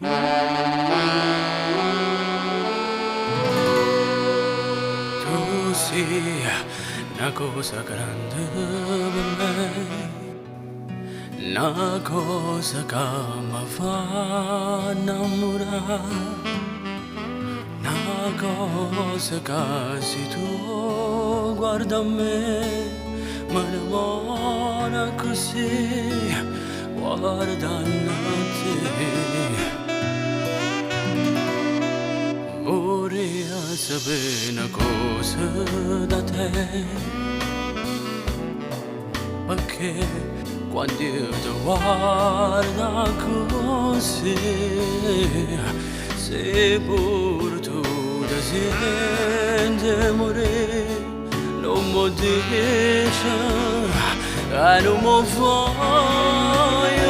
Tu sia una cosa grande per me, una cosa che mi fa innamorare, una cosa che se tu guarda a me mi innamora così, guardando a te. Vorrei sapere una cosa da te, perché quando io ti guardo così, se pure tu ti senti morire, non mi dici che non mi vuoi